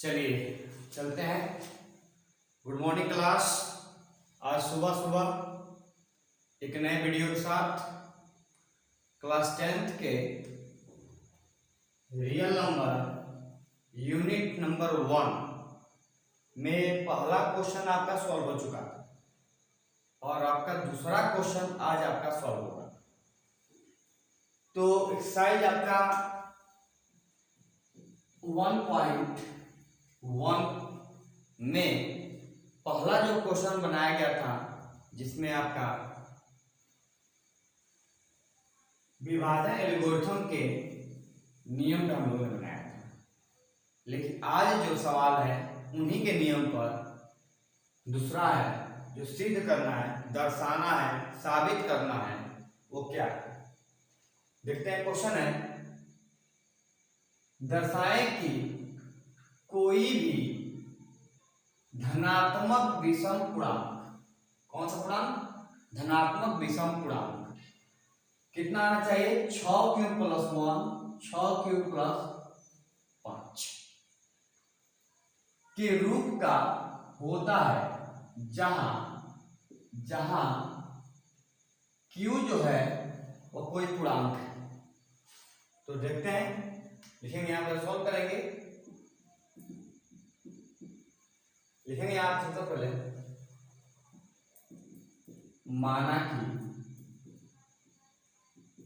चलिए चलते हैं। Good morning class. आज सुबह सुबह एक नए वीडियो के साथ क्लास 10th के रियल नंबर यूनिट नंबर 1 में पहला क्वेश्चन आपका सॉल्व हो चुका है और आपका दूसरा क्वेश्चन आज आपका सॉल्व होगा। तो एक्सरसाइज आपका 1.1 में पहला जो क्वेश्चन बनाया गया था जिसमें आपका विभाजन एल्गोरिथम के नियम का हम लोगों ने बनाया था, लेकिन आज जो सवाल है उन्हीं के नियम पर दूसरा है जो सिद्ध करना है, दर्शाना है, साबित करना है। वो क्या है देखते हैं। क्वेश्चन है, दर्शाएं कि कोई भी धनात्मक विषम पूर्णांक, कौन सा पूर्णांक? धनात्मक विषम पूर्णांक कितना आना चाहिए? 6 क्यूब प्लस 1, 6 क्यूब प्लस 5 के रूप का होता है जहां क्यू जो है वो कोई पूर्णांक है। तो देखते हैं, लिखेंगे यहां पर, सॉल्व करेंगे। लिखेंगे यहां सबसे पहले, माना कि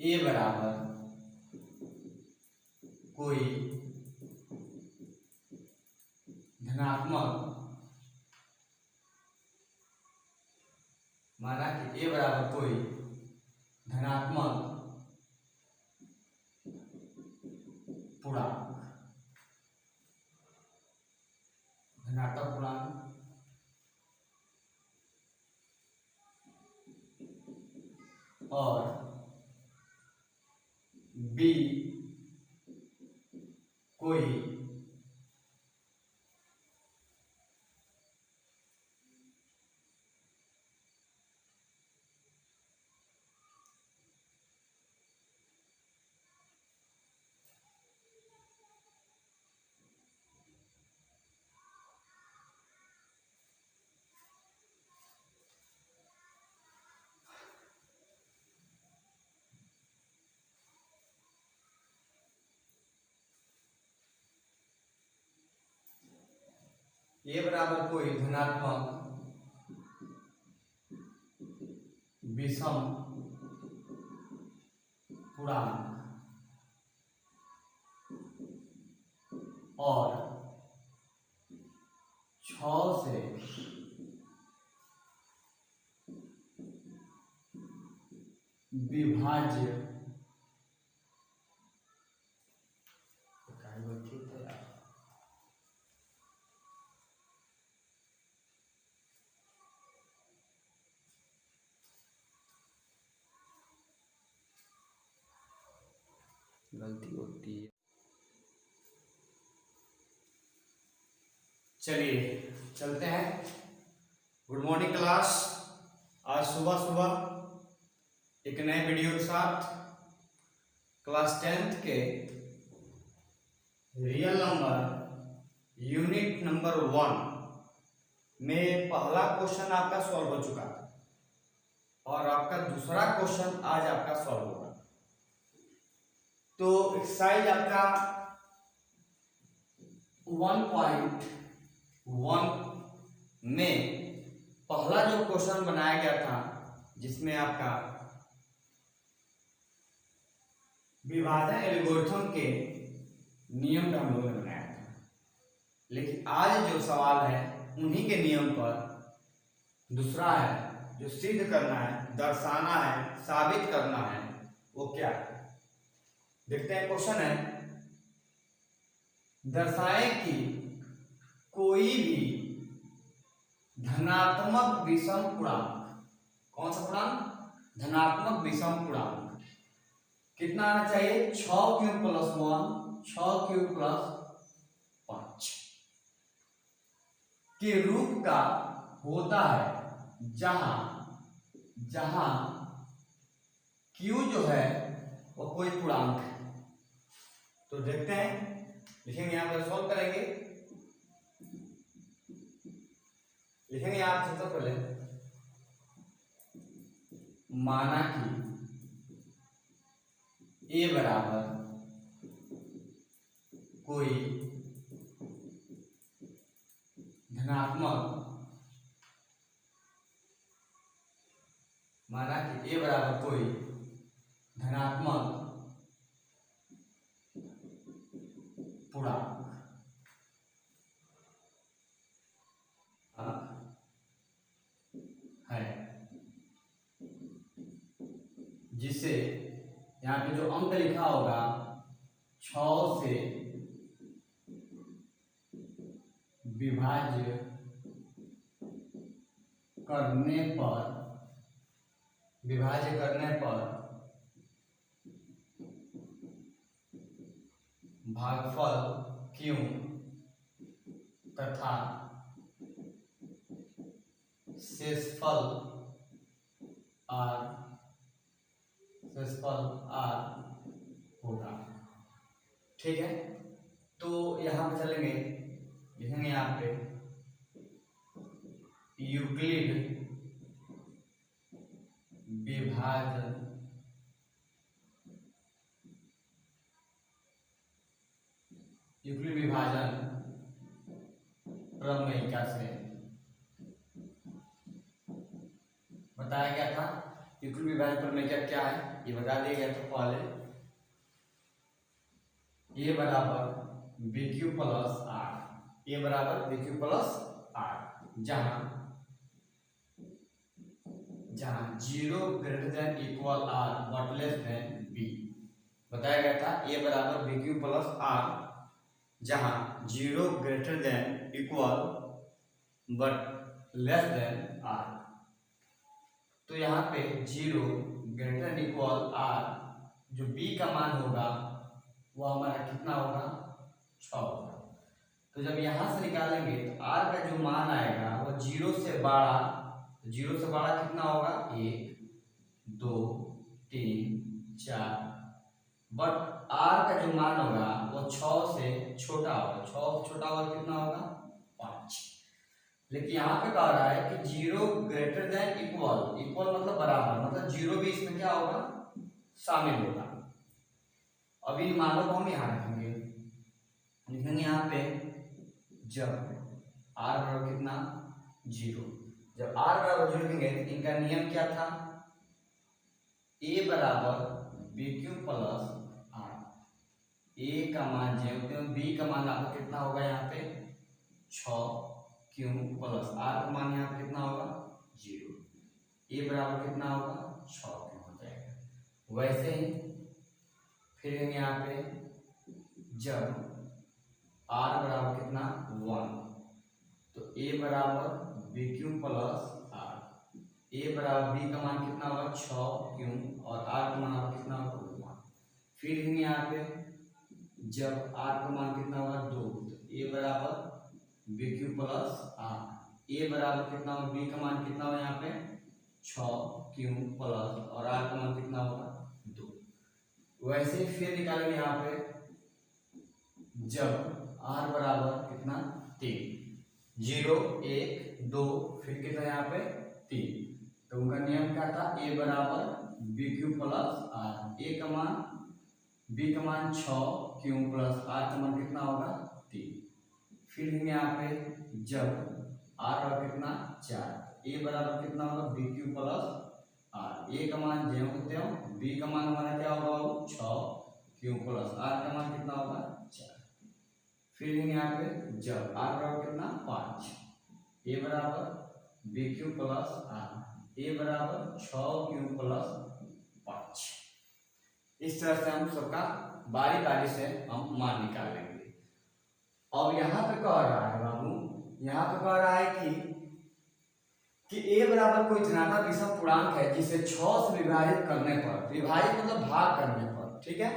ए बराबर कोई धनात्मक, माना कि ए बराबर कोई धनात्मक पूर्णांक, धनात्मक पूर्णांक और बी कोई ए बराबर कोई धनात्मक विषम पूर्णांक और 6 से विभाज्य गलती होती है। चलिए चलते हैं। Good morning class. आज सुबह सुबह एक नए वीडियो के साथ क्लास 10th के रियल नंबर यूनिट नंबर 1 में पहला क्वेश्चन आपका सॉल्व हो चुका है और आपका दूसरा क्वेश्चन आज आपका सॉल्व होगा। तो एक्सरसाइज आपका 1.1 में पहला जो क्वेश्चन बनाया गया था जिसमें आपका विभाजन एल्गोरिथम के नियम का हम लोगों ने बनाया था, लेकिन आज जो सवाल है उन्हीं के नियम पर दूसरा है जो सिद्ध करना है, दर्शाना है, साबित करना है। वो क्या है देखते हैं। क्वेश्चन है, दर्शाएं कि कोई भी धनात्मक विषम पूर्णांक, कौन सा पूर्णांक? धनात्मक विषम पूर्णांक कितना आना चाहिए? 6 क्यूब प्लस 1, 6 क्यूब प्लस 5 के रूप का होता है जहां क्यू जो है वो कोई पूर्णांक है। तो देखते हैं, लिखेंगे यहां पर, सॉल्व करेंगे। लिखेंगे आप सबसे पहले, माना कि ए बराबर कोई धनात्मक, माना कि ए बराबर कोई धनात्मक पूर्णांक है, जिसे यहाँ पे जो अंक लिखा होगा 6 से विभाज्य करने पर भागफल क्यों तथा शेषफल आर होगा। ठीक है, तो यहां पे चलेंगे, लिखेंगे यहाँ पे यूक्लिड विभाजन प्रमेयिका से बताया गया था। यूक्लिड विभाजन प्रमेयिका क्या है ये बता दिया गया। तो पहले ए बराबर BQ प्लस आर, ए बराबर BQ प्लस आर, जहां 0 greater than equal R but less than B. बताया गया था ए बराबर BQ प्लस आर, जहां 0 greater than equal but less than R. तो यहाँ पे 0 ग्रेटर देन इक्वल आर, जो बी का मान होगा वो हमारा कितना होगा 6 होगा। तो जब यहाँ से निकालेंगे तो आर का जो मान आएगा वो 0 से बड़ा, 0 से बड़ा कितना होगा 1 2 3 4, बट आर का जो मान होगा वो 6 से छोटा होगा, 6 से छोटा होगा कितना होगा 5। लेकिन यहाँ पे कह रहा है कि 0 ग्रेटर देन इक्वल, इक्वल मतलब बराबर, मतलब 0 भी इसमें क्या होगा शामिल होगा। अब इन मानों को हम यहाँ रखेंगे, लिखेंगे यहाँ पे जब आर बराबर कितना 0, जब आर बराबर 0 लिखेंगे तो इनका नियम क्या था, ए बराबर BQ प्लस आर, ए का मान जो बी का मान आपका कितना होगा यहाँ पे 6 क्यों प्लस आर का मान यहाँ पे कितना होगा 0, ए बराबर कितना होगा 6 क्यों हो जाएगा। वैसे ही फिर यहाँ पे जब आर बराबर कितना 1, तो ए बराबर BQ प्लस आर, ए बराबर बी का मान कितना होगा 6 क्यों और आर का मान आपका कितना होगा 1। फिर यहाँ पे जब आर का मान कितना होगा 2, तो ए बराबर BQ प्लस आर, ए बराबर कितना होगा बी का मान कितना होगा यहाँ पे 6 क्यों प्लस और आर का मान कितना होगा 2। वैसे फिर निकालेंगे यहाँ पे जब आर बराबर कितना 3, 0 1 2 फिर कितना यहाँ पे 3, तो उनका नियम क्या था ए बराबर BQ प्लस आर, ए का मान बी का मान 6 क्यों प्लस आर का मान कितना होगा 3। फिर यहाँ पे जब आर बराबर कितना 4, ए बराबर कितना होगा BQ प्लस आर, ए का मान ज्यों के त्यों, बी का मान हमारा क्या होगा 6 क्यों प्लस आर का मान कितना होगा 4। फिर यहाँ पे जब आर बराबर कितना 5, ए बराबर BQ प्लस आर, ए बराबर 6 क्यों प्लस 5। इस तरह से हम सबका बारी बारी से हम मान निकाल लेंगे। अब यहाँ पे कह रहा है बाबू, यहाँ पे कह रहा है कि ए बराबर कोई धनात्मक विषम पूर्णांक है जिसे 6 से विभाजित करने पर, विभाजित मतलब भाग करने पर, ठीक है,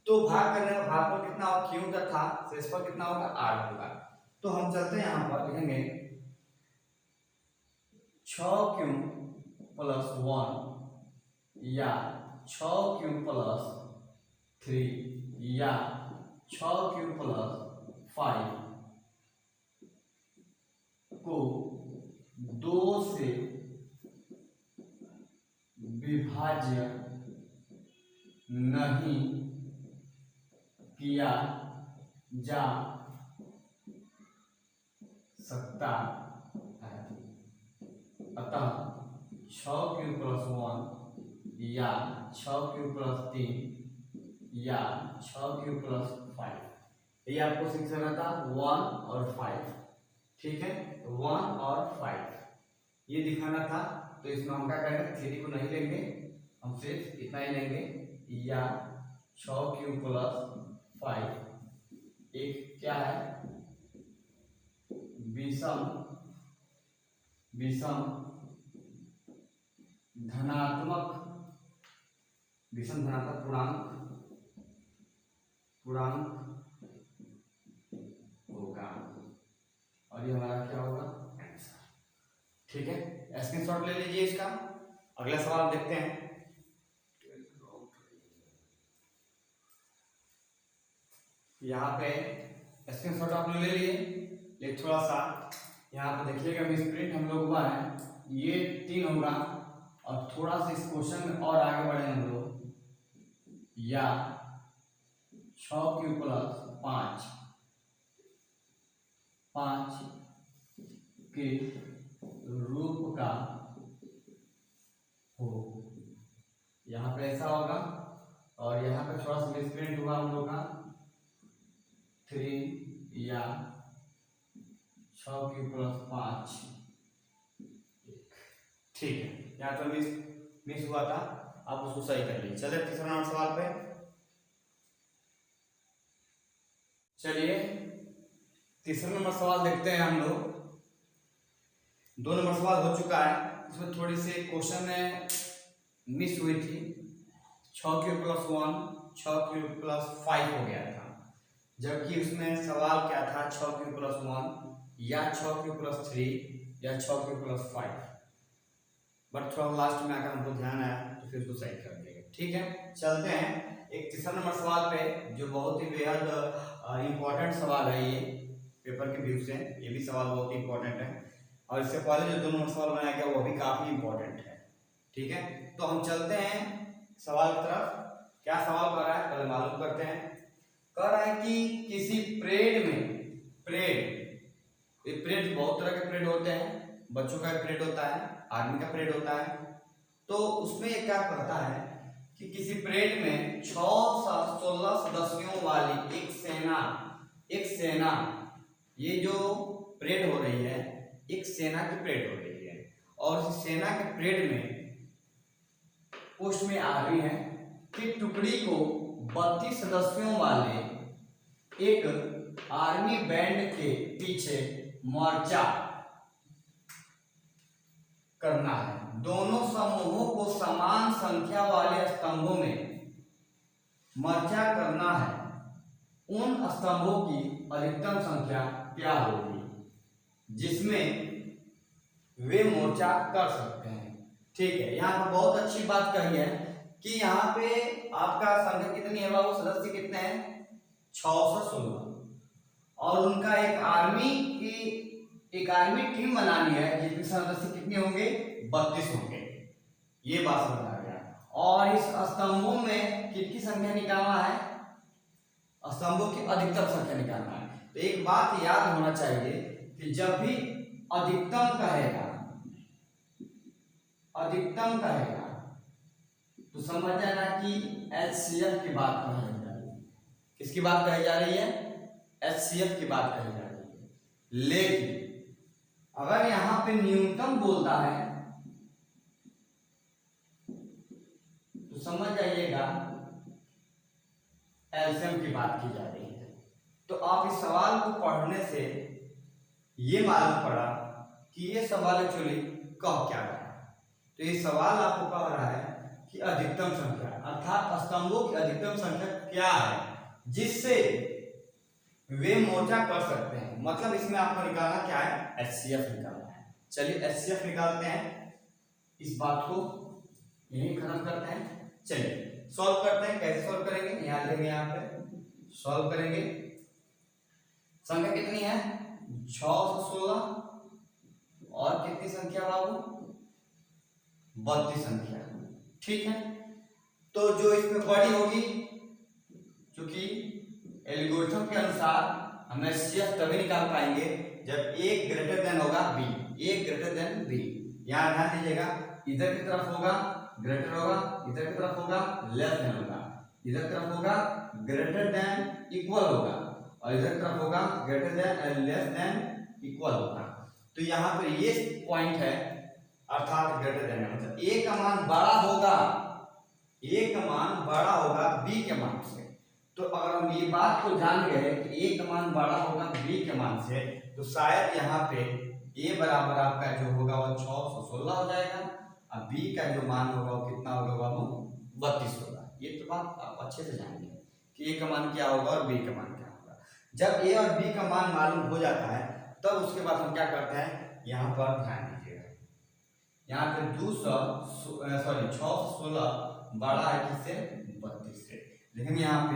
तो भाग करने पर भागफल कितना होगा क्यों तथा शेषफल कितना होगा आर होगा। तो हम चलते हैं यहाँ पर लिखेंगे 6 क्यों प्लस 1 या 6 क्यों प्लस 3 या 6 क्यों प्लस 5 को 2 से विभाज्य नहीं किया जा सकता है, अतः 6^1 या 6^3 या 6^5, ये आपको सीखना था 1 और 5, ठीक है, 1 और 5 ये दिखाना था। तो इसमें हम क्या करेंगे, 3 को नहीं लेंगे, हम सिर्फ इतना ही लेंगे, या 6^5 एक क्या है, विषम धनात्मक पूर्णांक होगा, और ये हमारा क्या होगा, आंसर। ठीक है, स्क्रीनशॉट ले लीजिए इसका। अगला सवाल देखते हैं। यहाँ पे स्क्रीनशॉट आपने ले लिए, लेकिन थोड़ा सा यहाँ पे देखिएगा, मिसप्रिंट हम लोग हुआ है, ये 3 होगा, और थोड़ा सा इस क्वेश्चन में और आगे बढ़े हम लोग, या 6^5 के रूप का हो, यहाँ पे ऐसा होगा, और यहाँ पे थोड़ा सा मिसप्रिंट हुआ हम लोग का 3 या 6^5, ठीक है, यहाँ तो मिस हुआ था, आप उसको सही कर लीजिए। चलिए तीसरा नंबर सवाल पे, चलिए तीसरा नंबर सवाल देखते हैं हम लोग। 2 नंबर सवाल हो चुका है, इसमें थोड़ी सी क्वेश्चन में मिस हुई थी, 6^1 6^5 हो गया था, जबकि उसमें सवाल क्या था, 6^1 या 6^3 या 6^5, बट थोड़ा लास्ट में आकर हमको ध्यान आया तो फिर उसको सही कर देंगे। ठीक है, चलते हैं एक तीसरा नंबर सवाल पे, जो बहुत ही बेहद इंपॉर्टेंट सवाल है, ये पेपर के व्यू से ये भी सवाल बहुत ही इंपॉर्टेंट है, और इससे पहले जो 2 नंबर सवाल बनाया गया वो भी काफी इंपॉर्टेंट है। ठीक है, तो हम चलते हैं सवाल की तरफ। क्या सवाल कर रहा है पहले मालूम करते हैं। कह रहा है कि किसी परेड में, परेड बहुत तरह के परेड होते हैं, बच्चों का परेड होता है, आर्मी का परेड होता है, तो उसमें क्या कहता है कि किसी परेड में 16 सदस्यों वाली एक सेना, ये जो परेड हो रही है एक सेना की परेड हो रही है, और इस सेना के परेड में पोस्ट में आ रही है कि टुकड़ी को 32 सदस्यों वाले एक आर्मी बैंड के पीछे मोर्चा करना है। दोनों समूहों को समान संख्या वाले स्तंभों में मोर्चा करना है। उन स्तंभों की अधिकतम संख्या क्या होगी जिसमें वे मोर्चा कर सकते हैं। ठीक है, यहाँ पर बहुत अच्छी बात कही है कि यहाँ पे आपका संख्या कितनी है, वो सदस्य कितने हैं, 616, और उनका एक आर्मी टीम बनानी है जिसमें सदस्य कितने होंगे, 32 होंगे, ये बात समझ आ गया। और इस स्तंभों में कितनी संख्या निकालना है, स्तंभों की अधिकतम संख्या निकालना है। तो एक बात याद होना चाहिए कि जब भी अधिकतम कहेगा तो समझ जाना कि HCF की बात कही जा रही है। किसकी बात कही जा रही है, HCF की बात कही जा रही है। लेकिन अगर यहां पे न्यूनतम बोलता है तो समझ जाइएगा एलसीएम की बात की जा रही है। तो आप इस सवाल को पढ़ने से ये मालूम पड़ा कि ये सवाल एक्चुअली कह क्या रहा है। तो ये सवाल आपको कह रहा है कि अधिकतम संख्या, अर्थात स्तंभों की अधिकतम संख्या क्या है जिससे वे मोर्चा कर सकते हैं। मतलब इसमें आपको निकालना क्या है, HCF निकालना है। चलिए HCF निकालते हैं, इस बात को यही खत्म करते हैं। चलिए सॉल्व करते हैं। कैसे सॉल्व करेंगे, यहाँ लेंगे, यहाँ पे सॉल्व करेंगे। संख्या कितनी है, 616 और कितनी संख्या बाबू, 32 संख्या। ठीक है, तो जो इसमें बड़ी होगी, क्योंकि एल्गोरिथम के अनुसार हम एचसीएफ तभी निकाल पाएंगे जब a ग्रेटर देन होगा b, a greater than b। यहाँ ध्यान दीजिएगा, इधर की तरफ होगा ग्रेटर होगा, इधर की तरफ होगा लेस देन होगा, इधर की तरफ होगा ग्रेटर देन इक्वल होगा, और इधर की तरफ होगा greater than less than equal होगा। तो यहाँ पर ये पॉइंट है, अर्थात ग्रेटर देन मतलब a का मान बड़ा होगा, a का मान बड़ा होगा b के मान से। तो अगर हम ये बात को जान गए कि a का मान बड़ा होगा b के मान से, तो शायद यहाँ पे a बराबर आपका जो होगा वो 616 हो जाएगा, और b का जो मान होगा वो कितना होगा बाबू, 32 होगा। ये तो बात आप अच्छे से जानेंगे कि a का मान क्या होगा और b का मान क्या होगा। जब a और b का मान मालूम हो जाता है, तब उसके बाद हम क्या करते हैं, यहाँ पर ध्यान दीजिएगा, यहाँ पे 616 बड़ा है किससे, 32 से। लेकिन यहाँ पे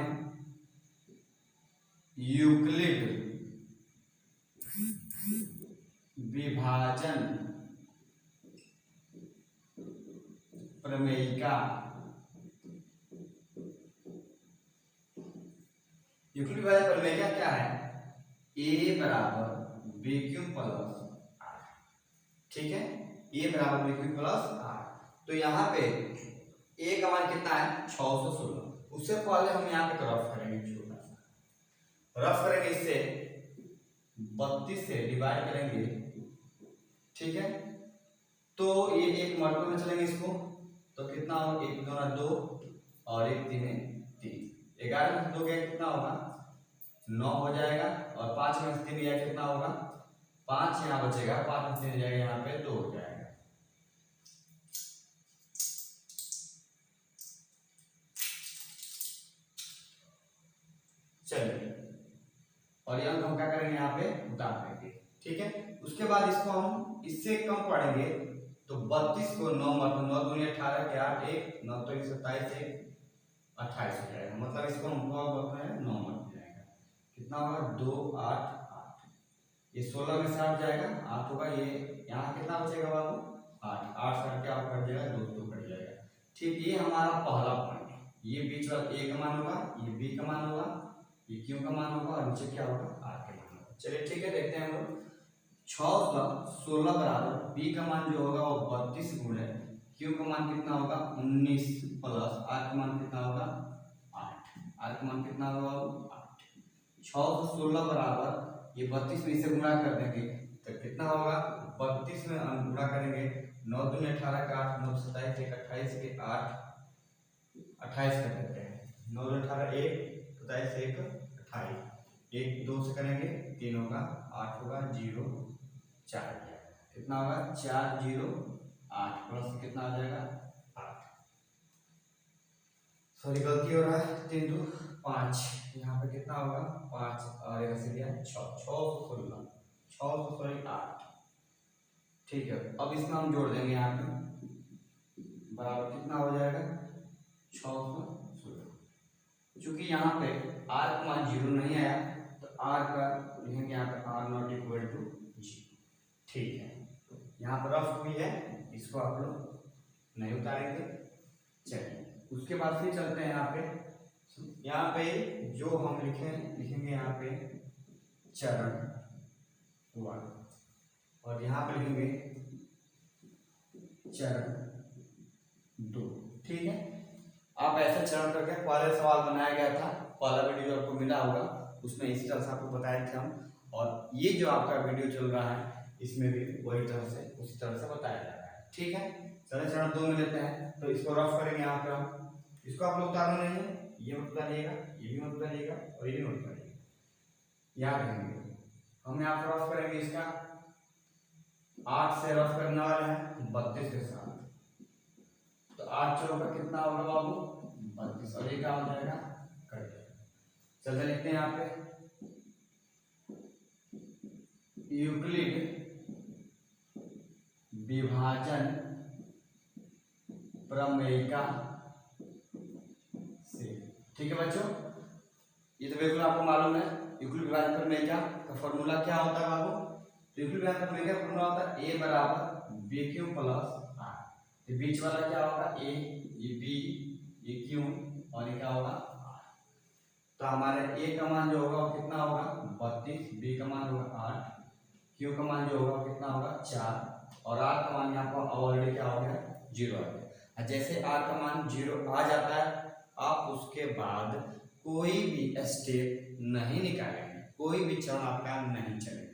यूक्लिड विभाजन प्रमेयिका, यूक्लिड विभाजन प्रमेयिका क्या है, a बराबर b क्यूब प्लस r। ठीक है, a बराबर b क्यूब प्लस r। तो यहाँ पे a का मान कितना है, 616। उससे पहले हम यहाँ पे रफ करेंगे, छोटा सा रफ करेंगे, इससे 32 से डिवाइड करेंगे। ठीक है, तो ये एक मल्टीपल में चलेंगे इसको, तो कितना होगा, 1 2 2 और 1 3 3, 11 में 2 गया कितना होगा, 9 हो जाएगा, और 5 में 3 गया कितना होगा, 5 यहाँ बचेगा, 5 में 3 जाएगा, यहाँ पे 2 हो जाएगा। चलिए, और ये अंक हम क्या करेंगे, यहाँ पे उतार देंगे। ठीक है, उसके बाद इसको हम इससे कम पढ़ेंगे, तो 32 को 9 मतलब 9 दूनी 18 के 8 1 9 तो 27 1 28 हो जाएगा, मतलब इसको हम बोलते हैं 9 मत जाएगा, कितना होगा 2 8 8, ये 16 में से 8 जाएगा, 8 होगा, ये यहाँ कितना बचेगा बाबू, 8 8 से क्या कट जाएगा, 2 2 कट जाएगा। ठीक, ये हमारा पहला पॉइंट, ये बीच वाला a का मान होगा, ये b का मान होगा, ये q का मान होगा, और नीचे क्या होगा, r का मान होगा। चलिए ठीक है, देखते हैं हम लोग। 616 बराबर b का मान जो होगा वो 32 गुणे q का मान कितना होगा, 19 प्लस r का मान कितना होगा, 8। r का मान कितना होगा, 8। 616 बराबर ये 32 में इसे गुणा कर देंगे तो कितना होगा, 32 में हम गुणा करेंगे, 9 दूनी 18 का 8 9 27 1 28 के 8 28 कर देते हैं, 9 18 1 27 1 28, 1 2 से करेंगे 3 होगा, 8 होगा 0 4, कितना होगा 4 0 8 प्लस कितना आ जाएगा 8, सॉरी गलती हो रहा है, 3 2 5, यहाँ पे कितना होगा 5 और यहाँ से दिया 6 616 8। ठीक है, अब इसमें हम जोड़ देंगे, यहाँ पे बराबर कितना हो जाएगा 616। चूंकि यहाँ पे r का मान 0 नहीं आया, तो r का लिखेंगे यहाँ पे r नॉट इक्वल टू 0। ठीक है, यहाँ पर रफ हुई है, इसको आप लोग नहीं उतारेंगे। चलिए, उसके बाद फिर चलते हैं यहाँ पे जो हम लिखेंगे यहाँ पे चरण 1, और यहाँ पे लिखेंगे चरण 2। ठीक है, आप ऐसे चरण करके पहले सवाल बनाया गया था, पहला वीडियो आपको मिला होगा, उसमें इसी तरह से आपको बताए थे हम, और ये जो आपका वीडियो चल रहा है इसमें भी वही तरह से उसी तरह से बताया जा रहा है। ठीक है, चलिए चरण 2 में लेते हैं, तो इसको रफ करेंगे। यहाँ पे हम इसको आप लोग उतारना नहीं है, ये मत उतारिएगा, ये भी मत उतारिएगा, और ये भी मत उतारिएगा, याद रखेंगे। हम यहाँ पर रफ करेंगे, इसका 8 से रफ करने वाले हैं 32 के साथ, तो 8 चौका कितना होगा बाबू 32, और ये क्या हो जाएगा कट जाएगा। चलते लिखते हैं यहाँ पे यूक्लिड विभाजन प्रमेयिका से। ठीक है बच्चों, ये तो बिल्कुल आपको मालूम है यूक्लिड विभाजन प्रमेयिका का फॉर्मूला क्या होता है बाबू, तो यूक्लिड विभाजन का प्रमेय क्या फॉर्मूला होता है, a बराबर बी क्यू प्लस आर। तो बीच वाला क्या होगा, a, ये b, ये q और ये क्या होगा r। तो हमारे a का मान जो होगा वो कितना होगा 32, b का मान होगा 8, q का मान जो होगा कितना होगा 4 और r का मान यहाँ पर ऑलरेडी क्या हो गया 0 आ गया। जैसे r का मान 0 आ जाता है, आप उसके बाद कोई भी स्टेप नहीं निकालेंगे, कोई भी चरण आपका नहीं चलेगा।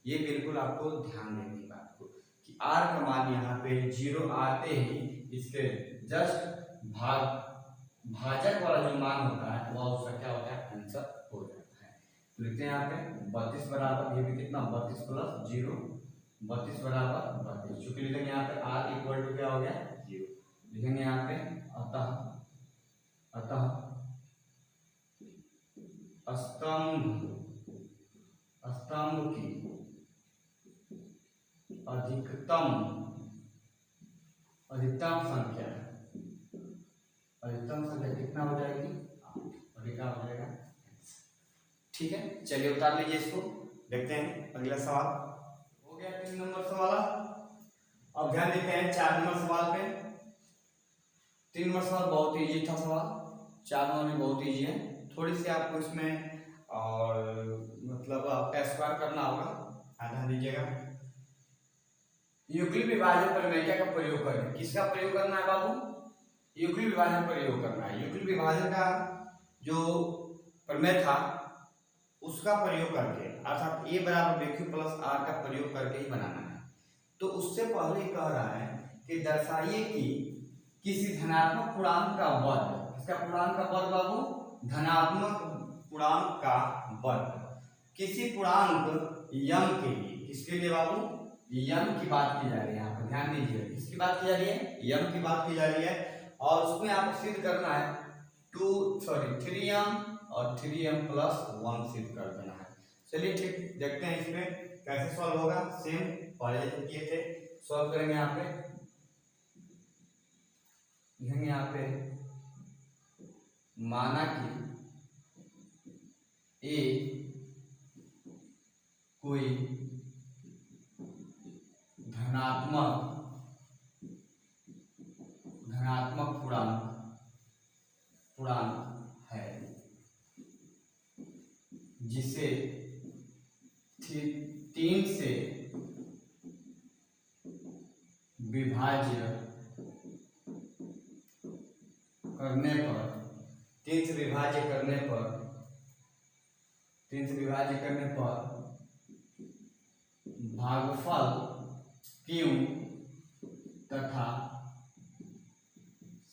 ये बिल्कुल आपको ध्यान देने की बात को कि r का मान यहाँ पे 0 आते ही इसके जस्ट भाजक वाला जो मान होता है वह उसका क्या होता है आंसर हो जाता है। तो लिखते हैं यहाँ पे 32 बराबर, ये भी कितना 32 प्लस 0, 32 बराबर 32। चूंकि लिखेंगे यहाँ पे r इक्वल टू क्या हो गया 0, लिखेंगे यहाँ पे अतः स्तंभ की अधिकतम संख्या कितना हो जाएगी 8 और ये क्या हो जाएगा। ठीक है, चलिए उतार लीजिए इसको, देखते हैं अगला सवाल। हो गया 3 नंबर सवाल। अब ध्यान देते हैं 4 नंबर सवाल पे। 3 नंबर सवाल बहुत इजी था सवाल, 4 नंबर में बहुत इजी है। थोड़ी सी आपको इसमें और मतलब आपका स्क्वायर करना होगा, ध्यान दीजिएगा। यूक्लिड विभाजन प्रमेय का प्रयोग करें। किसका प्रयोग करना है बाबू, यूक्लिड विभाजन प्रयोग करना है। यूक्लिड विभाजन का जो प्रमेय था उसका प्रयोग करके, अर्थात a बराबर bq प्लस r का प्रयोग करके ही बनाना है। तो उससे पहले कह रहा है कि दर्शाइए कि किसी धनात्मक पूर्णांक का वर्ग, किसका पूर्णांक का वर्ग बाबू, धनात्मक पूर्णांक का वर्ग किसी पूर्णांक m के लिए, किसके लिए बाबू, m की बात की जा रही है यहाँ पर, ध्यान दीजिए किसकी बात की जा रही है, m की बात की जा रही है। और उसमें आपको सिद्ध करना है 3m और 3m प्लस 1 सिद्ध कर देना है। चलिए ठीक, देखते हैं इसमें कैसे सॉल्व होगा। सेम पहले जैसे किए थे, सॉल्व करेंगे। यहाँ पे लिखेंगे यहाँ पे माना कि a कोई धनात्मक पूर्णांक है जिसे 3 से विभाज्य करने पर, 3 से विभाज्य करने पर भागफल q तथा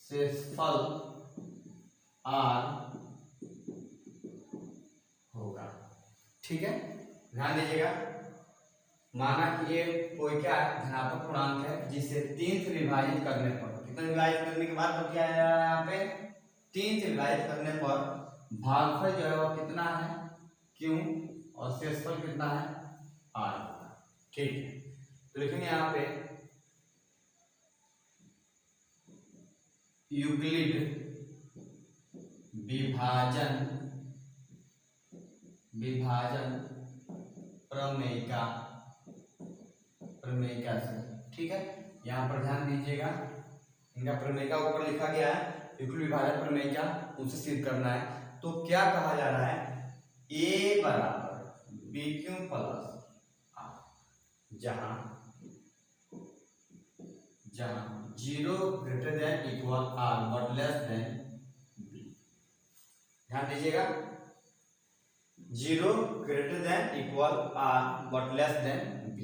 शेषफल r होगा। ठीक है, ध्यान दीजिएगा। माना कि ये कोई क्या धनात्मक पूर्णांक है जिसे 3 से विभाजित करने पर, कितना विभाजित करने के बाद तो क्या है यहाँ पे 3 से विभाजित करने पर भागफल जो है वो कितना है q और शेषफल कितना है r। ठीक है, तो लिखेंगे यहाँ पे यूक्लिड विभाजन प्रमेयिका से। ठीक है, यहाँ पर ध्यान दीजिएगा, इनका प्रमेयिका ऊपर लिखा गया है, यूक्लिड विभाजन प्रमेयिका, उसे सिद्ध करना है। तो क्या कहा जा रहा है, a बराबर bq प्लस r, जहां 0 greater than equal r but less then b। ध्यान दीजिएगा, 0 greater than equal r but less then b,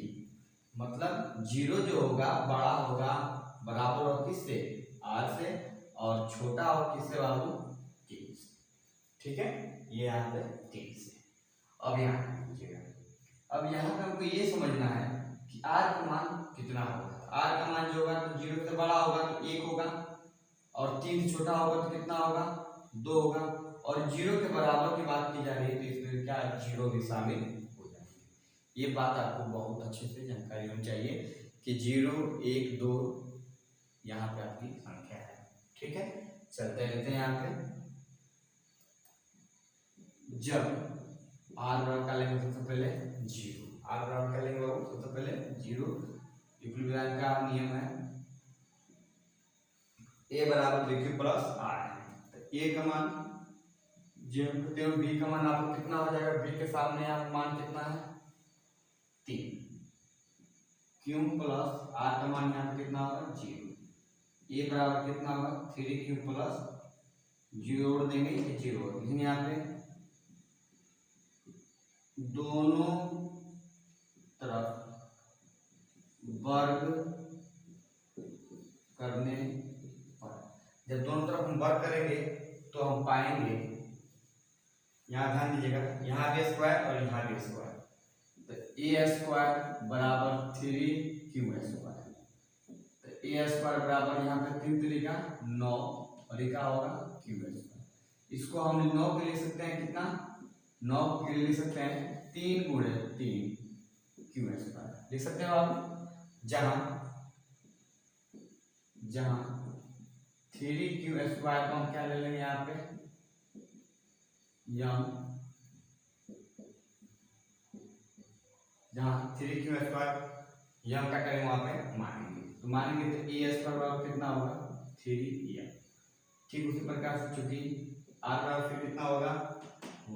मतलब 0 जो होगा बड़ा होगा, बराबर और किससे r से, और छोटा और किससे बाबू 3 से। ठीक है, ये यहाँ पे 3 से। अब यहाँ लीजिएगा, अब यहाँ पे हमको ये समझना है कि r का मान कितना होगा। r का मान जो होगा तो 0 से बड़ा होगा तो 1 होगा, और 3 से छोटा होगा तो कितना होगा 2 होगा, और 0 के बराबर की बात की जा रही है तो इसमें क्या 0 भी शामिल हो जाएंगे। ये बात आपको बहुत अच्छे से जानकारी होनी चाहिए कि 0, 1, 2 यहाँ पे आपकी संख्या है। ठीक है, चलते रहते हैं। यहाँ पे जब r बराबर का लेंगे सबसे पहले 0, आर बराबर क्या लेंगे बाबू, सबसे पहले 0, इक्विलिब्रियम का नियम है ए बराबर bq प्लस आर है, तो ए का मान जो बी का मान आपको कितना हो जाएगा, बी के सामने आप मान कितना है 3, क्यू प्लस आर का मान यहाँ पे कितना होगा 0, ए बराबर कितना होगा 3q प्लस 0 देंगे 0, लेकिन यहाँ पे दोनों तरफ वर्ग करने पर, जब दोनों तरफ हम वर्ग करेंगे तो हम पाएंगे, यहाँ ध्यान दीजिएगा, यहाँ बी स्क्वायर और यहाँ बी स्क्वायर, तो ए स्क्वायर बराबर 3q स्क्वायर, तो ए स्क्वायर बराबर यहाँ पे 3 तरीका 9 और ये क्या होगा q स्क्वायर, इसको हम 9 के लिख सकते हैं कितना, 9 के लिए लिख सकते हैं 3 गुणे 3 q स्क्वायर लिख सकते हैं आप, जहां 3q स्क्वायर को हम क्या ले लेंगे यहाँ पे यम, जहां 3q स्क्वायर यम का करेंगे वहां पे मानेंगे, तो मानेंगे तो ए स्क्वायर बराबर कितना होगा 3m, ठीक उसी प्रकार से चूंकि आर बराबर फिर कितना होगा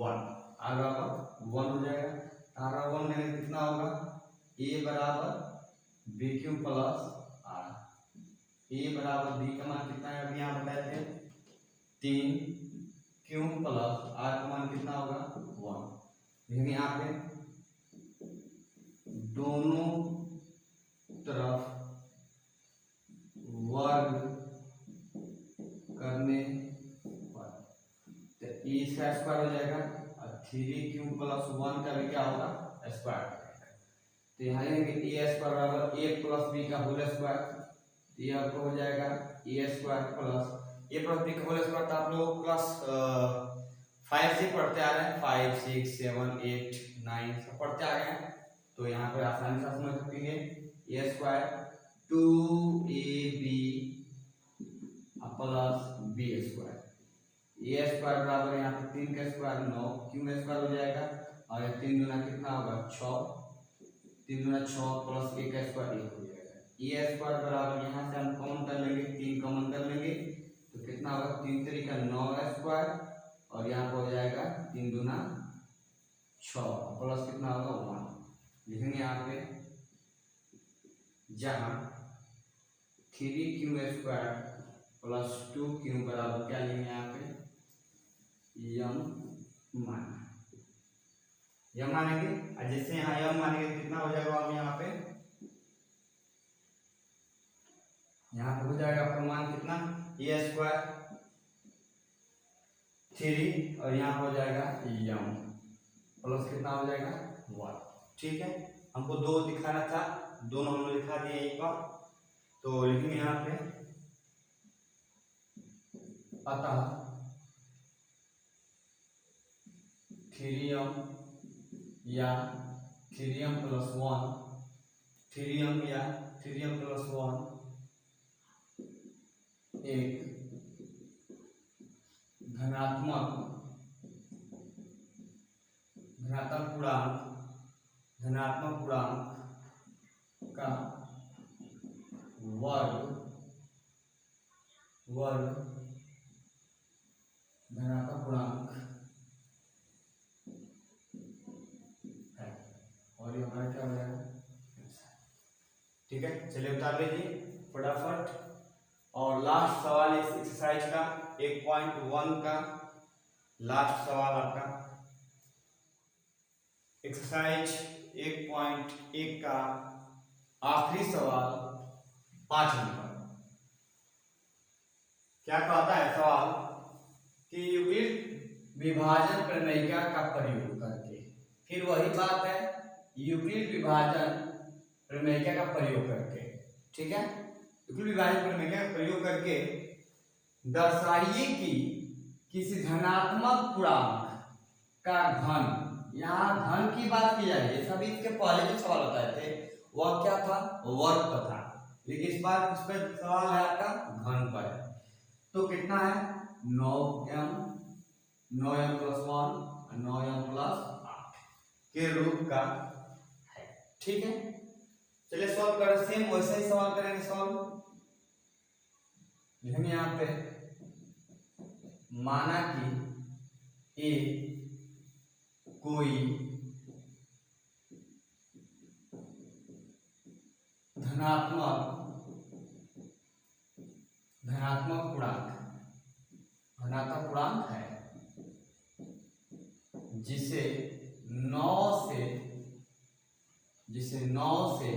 1, आर बराबर 1 हो जाएगा, आर बराबर 1 लेंगे कितना होगा ए बराबर bq प्लस आर, ए बराबर बी का मान कितना है अभी यहाँ बताए थे 3, क्यू प्लस आर का मान कितना होगा 1, लेकिन यहाँ पे दोनों तरफ वर्ग करने पर, तो ए इसका स्क्वायर हो जाएगा और 3q प्लस 1 का भी क्या होगा स्क्वायर, तो यहाँ लेंगे ए स्क्वायर बराबर ए प्लस बी का होल स्क्वायर, तो ये आपको हो जाएगा ए स्क्वायर प्लस ए प्लस बी का होल स्क्वायर, तो आप लोग क्लास 5 से पढ़ते आ रहे हैं, 5 6 7 8 9 सब पढ़ते आ गए हैं, तो यहाँ पर आसानी से समझ सकेंगे a square 2ab plus b square, a square बराबर यहाँ पे 3 का स्क्वायर 9, क्यू स्क्वायर हो जाएगा और 3 गुना कितना होगा 6, 3 गुना 6 प्लस a का स्क्वायर 1 हो जाएगा, ए स्क्वायर बराबर यहाँ से हम कॉमन कर लेंगे 3 कॉमन कर लेंगे तो कितना होगा 3 तरीका 9 स्क्वायर और यहाँ पर हो जाएगा 3 गुना 6 प्लस कितना होगा 1, लिखेंगे यहाँ पे जहाँ 3q स्क्वायर प्लस 2q बराबर क्या लेंगे यहाँ पे यम मानेंगे, और जैसे यहाँ यम मानेंगे कितना हो जाएगा हम यहाँ पे हो जाएगा आपका मान कितना ए स्क्वायर 3 और यहाँ हो जाएगा यम प्लस कितना हो जाएगा 1, ठीक है, हमको 2 दिखाना था, दोनों हम लोग दिखा दिए यहीं पर, तो लिखेंगे यहाँ पे अतः 3m या 3m प्लस 1, 3m या 3m प्लस 1 एक धनात्मक पूर्णांक का वर्ग धनात्मक पूर्णांक है, और ये हमारा क्या हो जाएगा, ठीक है, चलिए उतार लीजिए फटाफट। और लास्ट सवाल इस एक्सरसाइज का 1.1 का लास्ट सवाल आपका एक्सरसाइज 1.1 का आखिरी सवाल 5 नंबर। क्या कहता है सवाल कि यूक्लिड विभाजन प्रमेयिका का प्रयोग करके, फिर वही बात है यूक्लिड विभाजन प्रमेयिका का प्रयोग करके, ठीक है, यूक्लिड विभाजन प्रमेयिका का प्रयोग करके दर्शाइए कि किसी धनात्मक पूर्णांक का घन, यहाँ घन की बात की जा रही है, सभी इसके पहले जो सवाल बताए थे वह क्या था, वर्ग पर था, लेकिन इस बार उस पर सवाल है आपका घन पर है, तो कितना है 9m प्लस 1 9m प्लस 8 के रूप का है, ठीक है, चलिए सॉल्व करें। सेम वैसे ही सवाल करेंगे सॉल्व। लिखेंगे यहाँ पे माना कि ए कोई धनात्मक पूर्णांक है जिसे 9 से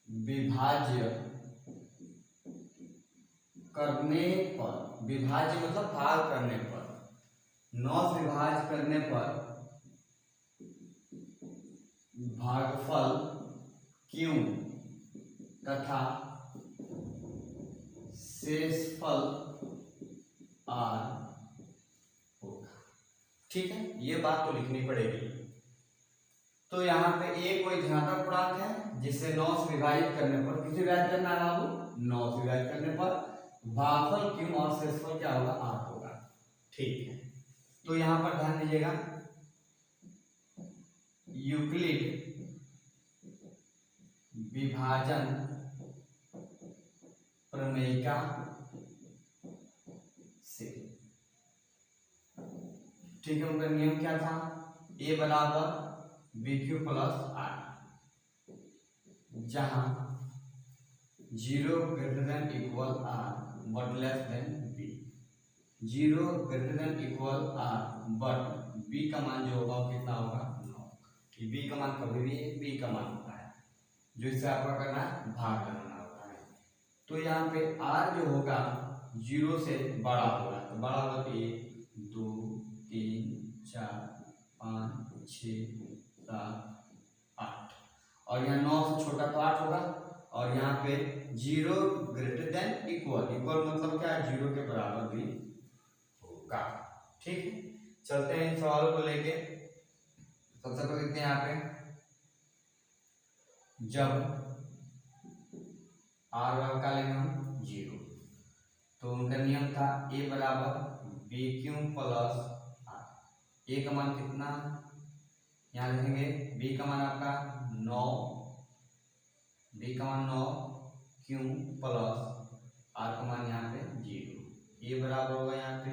विभाज्य करने पर, विभाज्य मतलब भाग करने पर, 9 से विभाज्य करने पर भागफल क्यों तथा शेषफल आर होगा। ठीक है, ये बात तो लिखनी पड़ेगी। तो यहाँ पे ए कोई धनात्मक पूर्णांक है जिसे 9 से विभाजित करने पर, किसे विभाजित करना है बाबू, 9 से विभाजित करने पर भागफल क्यों और शेषफल क्या होगा, आर होगा। ठीक है, तो यहाँ पर ध्यान दीजिएगा, यूक्लिड विभाजन प्रमेयिका से, ठीक है, उनका नियम क्या था, ए बराबर बी क्यू प्लस आर, जहां 0 greater than equal R but less than B, 0 greater than equal R but B का मान जो होगा वो कितना होगा, 9। बी का मान कभी भी बी का मान होता है, जो इससे आपका करना है भाग लगाना होता है। तो यहाँ पे आर जो होगा 0 से बड़ा होगा, तो बड़ा होगा 1 2 3 4 5 6 7 8, और यहाँ 9 से छोटा तो 8 होगा, और यहाँ पे 0 ग्रेटर देन इक्वल, इक्वल मतलब क्या है, 0 के बराबर भी होगा। ठीक है, चलते हैं इन सवालों को लेके। सबसे पहले देखते हैं यहाँ पे, जब आर वर्ग का लेंगे हम 0, तो उनका नियम था ए बराबर बी क्यू प्लस आर। ए का मान कितना, यहाँ लिखेंगे बी का मान आपका 9, बी का मान 9 क्यू प्लस आर का मान यहाँ पे 0। ए बराबर होगा यहाँ पे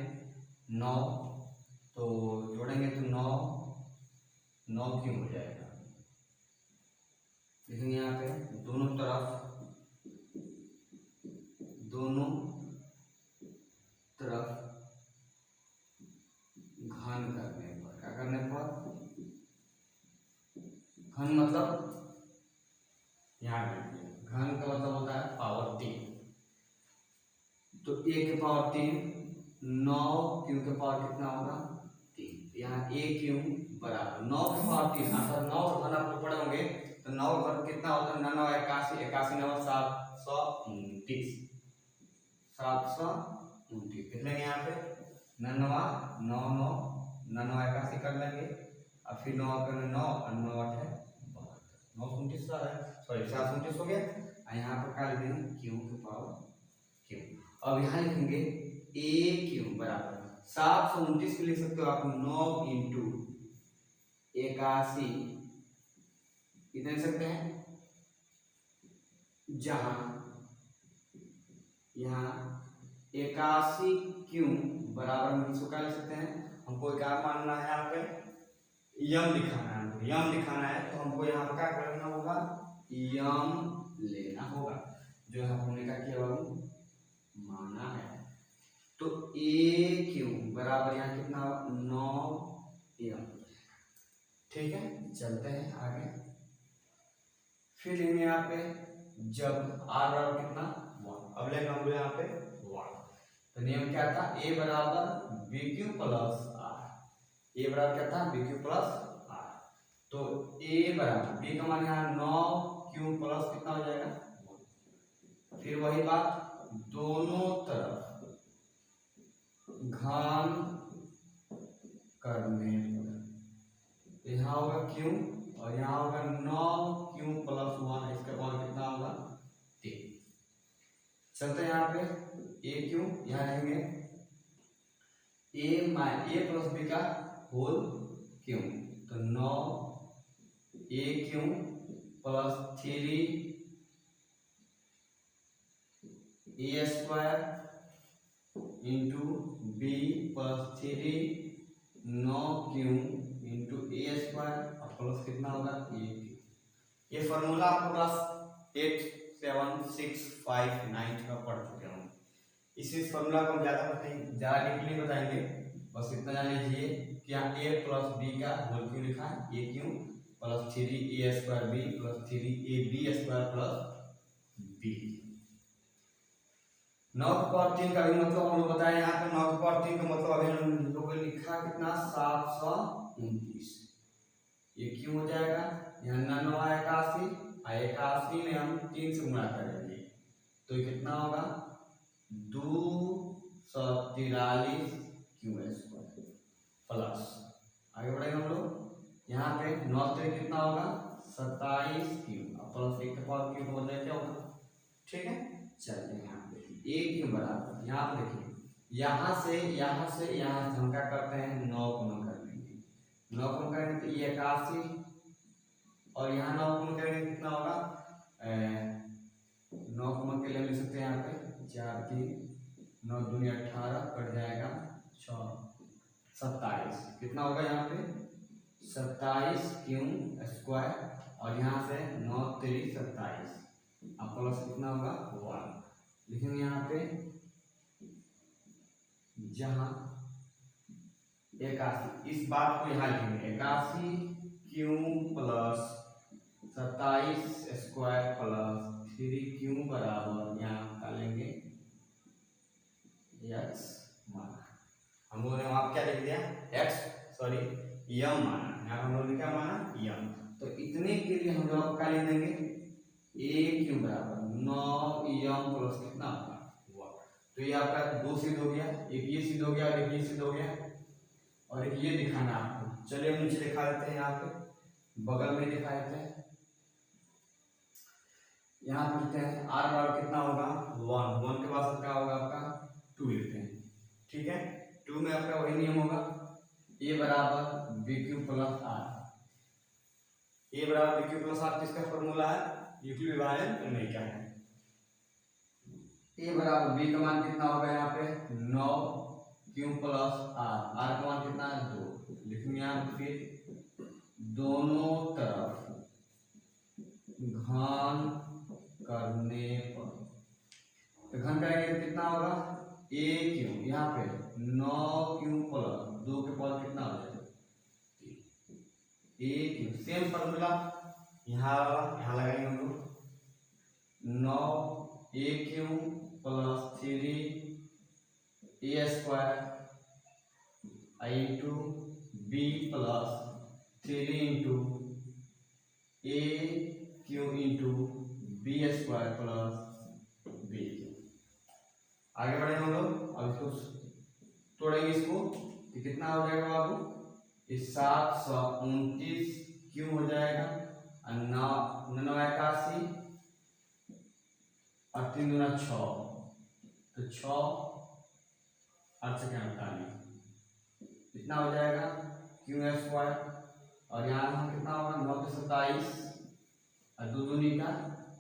9, तो जोड़ेंगे तो 9 क्यू हो जाएगा। लिखेंगे यहाँ पे दोनों तरफ घन करने पर, क्या करने पर, घन मतलब यहाँ घन का मतलब होता है पावर 3, तो a के पावर 3 9 क्यू के पावर कितना होगा 3, यहाँ a क्यू बराबर 9 के पावर 3, अगर 9 का घन आप पढ़े होंगे तो 9 का घन कितना होता है, 9 81 81 9 729, 729 कितने लेंगे यहाँ पे 9 9 9 9 81 कर लेंगे, और फिर 9 कर 9 और 9 8 है 929 सॉरी 729 हो गया। यहाँ पर क्या लिखेंगे क्यू के पावर क्यू। अब यहाँ लिखेंगे ए क्यू बराबर 729 लिख सकते हो आप 9 इंटू 81 इतने लिख सकते हैं, जहां यहाँ 81 क्यू बराबर में इसको क्या लिख सकते हैं, हमको क्या मानना है, यहाँ पे यम दिखाना है, हमको यम दिखाना है, तो हमको यहाँ पर क्या करना होगा, यम लेना होगा, जो हमने क्या किया माना है। तो ए क्यू बराबर यहाँ कितना होगा 9 यम। ठीक है, चलते हैं आगे। फिर लेंगे यहाँ पे जब आर बराबर कितना 1, अब लेंगे हम यहाँ पे 1, तो नियम क्या था, ए बराबर बी क्यू प्लस आर, ए बराबर क्या था बी क्यू प्लस आर, तो ए बराबर बी का मान यहाँ 9 क्यू प्लस कितना हो जाएगा 1, फिर वही बात दोनों तरफ घन करने पर, यहाँ होगा क्यू और यहाँ होगा 9 क्यू प्लस 1, इसका मान कितना होगा 3। चलते हैं यहाँ पे ए क्यू, यहाँ रहेंगे ए प्लस बी का होल क्यू, तो 9 a cube plus 3 a square into b plus 3 9 cube into a square और प्लस कितना होगा ए क्यू। ये फॉर्मूला आपको क्लास 8 7 6 5 9 का पढ़ चुके होंगे। इस फॉर्मूला को हम ज़्यादा डीपली बताएंगे, बस इतना जान लीजिए कि यहाँ a प्लस बी का होल क्यों लिखा है, a cube plus 3 a square b plus 3 a b square plus b. 9 की पावर 3 का भी मतलब हम लोग बताए यहाँ पे 9 की पावर 3 का मतलब अभी हम लोग ने लिखा कितना 729। ये क्यों हो जाएगा, यहाँ 9 81 और 81 में हम 3 से गुणा करेंगे तो ये कितना होगा 243 क्यू स्क्वायर प्लस आगे बढ़ेंगे हम लोग। यहाँ पे 9 से कितना होगा 27 क्यू प्लस 1 के पावर क्यू हो जाए क्या होगा, ठीक है। चलिए यहाँ पे ए क्यू बराबर यहाँ पे देखिए यहाँ से हम क्या करते हैं 9 गुना कर लेंगे, 9 गुना करेंगे तो ये 81 और यहाँ 9 गुना करेंगे कितना होगा 9 गुना के लिए लिख सकते हैं यहाँ पे 4 3 9 दूनी 18 कट जाएगा 6 27 कितना होगा यहाँ पे 27 क्यू स्क्वायर और यहाँ से 9 3 27 अब प्लस कितना होगा 1 लिखेंगे यहाँ पे जहाँ 81 इस बात को यहाँ लिखेंगे 81 Q plus 27 square plus 3 Q बराबर यहाँ निकालेंगे एक्स माना, हम लोगों ने वहाँ क्या लिख दिया यम माना, यहाँ हम लोगों ने क्या माना यम। तो इतने के लिए हम लोग क्या लिख देंगे ए क्यू बराबर 9 यम प्लस कितना होगा 1। तो ये आपका 2 सिद्ध हो गया, एक ये सिद्ध हो गया और एक ये सिद्ध हो गया और एक ये दिखाना आपको। चलिए हम नीचे दिखा देते हैं, यहाँ पे बगल में दिखा देते हैं। यहाँ लिखते हैं आर बराबर कितना होगा 1 के बाद क्या होगा आपका 2 लिखते हैं, ठीक है। 2 में आपका वही नियम होगा ए बराबर बी क्यू प्लस आर, ए बराबर बी क्यू प्लस आर किसका फॉर्मूला है यूक्लिड विभाजन प्रमेय का है। ए बराबर बी का मान कितना होगा यहाँ पे 9 क्यू प्लस आर, आर का मान कितना है 2 लिखेंगे यहाँ पे। फिर दोनों तरफ घन करने पर तो घन करेंगे कितना होगा ए क्यू यहाँ पे 9 क्यू प्लस 2 के पावर कितना हो जाएगा ए क्यू। सेम फॉर्मूला यहाँ लगाएंगे हम लोग 9 a cube plus 3 a square into b plus 3 into a cube into b square plus b. आगे बढ़े हम लोग, अब इसको तोड़ेंगे इसको तो कितना हो जाएगा बाबू 729 क्यू हो जाएगा और 9 81 और 3 दूना 6 तो 6 8 से क्या 48 इतना हो जाएगा क्यू स्क्वायर और यहाँ हम कितना होगा 9 के 27 और 2 दूनी का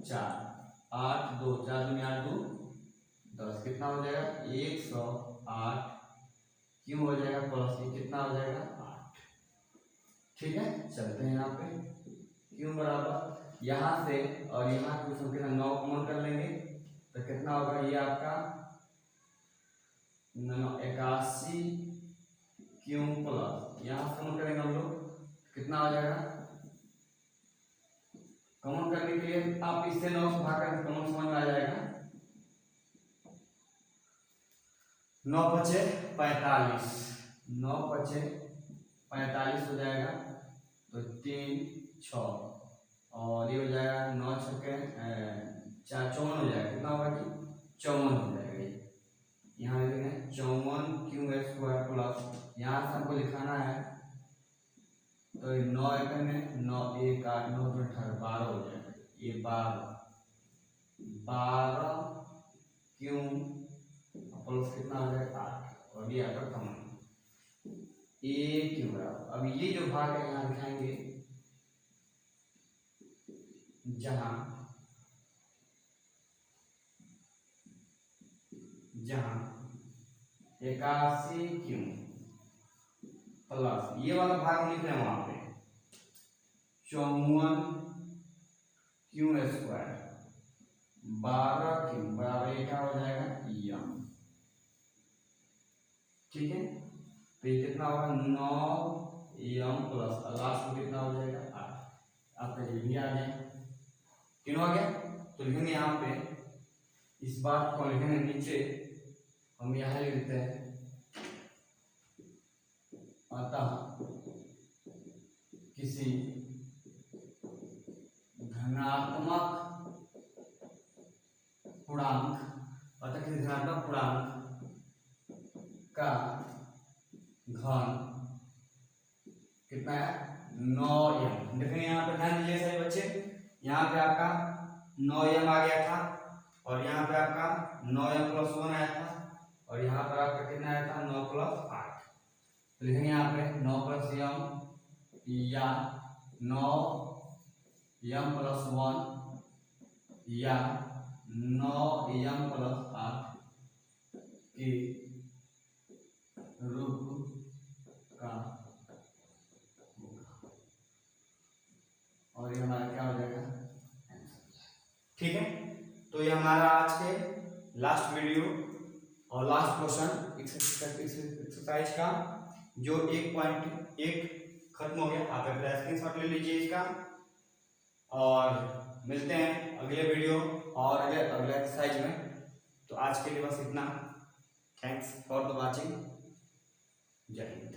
4 8 2 4 दूनी 8 2 10 कितना हो जाएगा 108 क्यों हो जाएगा प्लस ये कितना हो जाएगा 8, ठीक है। चलते हैं यहाँ पे क्यों बराबर यहाँ से और यहाँ कुछ हम कितना 9 कॉमन कर लेंगे तो कितना होगा ये आपका 81 क्यों प्लस यहाँ कॉमन करेंगे हम लोग कितना हो जाएगा। कॉमन करने के लिए आप इससे 9 से भाग कर कॉमन समझ में आ जाएगा 9 बचे 45 9 बचे 45 हो जाएगा तो 3 6 और ये हो जाएगा 9 छक्के 4 54 हो जाएगा कितना होगा कि 54 हो जाएगा। यहाँ लिखेंगे 54 क्यू स्क्वायर प्लस यहाँ से हमको लिखाना है तो 9 एक में 9 1 8 9 18 12 हो जाएगा ये 12 क्यों प्लस कितना हो जाएगा 8 और ये आपका कॉमन ए क्यों बराबर। अब ये जो भाग है यहाँ लिखाएंगे जहां जहां 81 क्यू प्लस ये वाला भाग लिख रहे हैं वहां पे 54 क्यू स्क्वायर 12 क्यू बराबर ये क्या हो जाएगा यम। ठीक है, तो ये कितना होगा 9 यम प्लस लास्ट में कितना हो जाएगा 8। आपका ये भी आ गया, तीनों आ गया। तो लिखेंगे यहाँ पे इस बात को लिखेंगे नीचे, हम यहाँ लिखते हैं अतः किसी धनात्मक पूर्णांक का घन कितना है 9m। देखेंगे यहाँ पे ध्यान दीजिए सभी बच्चे, यहाँ पे आपका 9m आ गया था और यहाँ पे आपका 9m प्लस 1 आया था और यहाँ पर आपका कितना आया था 9 प्लस 8। तो लिखेंगे यहाँ पे 9 प्लस m या 9m प्लस 1 या 9m प्लस 8 के रूप का और ये हमारा क्या हो जाएगा आंसर। ठीक है, तो ये हमारा आज के लास्ट वीडियो और लास्ट क्वेश्चन एक्सरसाइज का जो 1.1 खत्म हो गया। आप अपना स्क्रीनशॉट ले लीजिए इसका और मिलते हैं अगले वीडियो और अगले एक्सरसाइज में। तो आज के लिए बस इतना। Thanks for the watching. जय हिंद।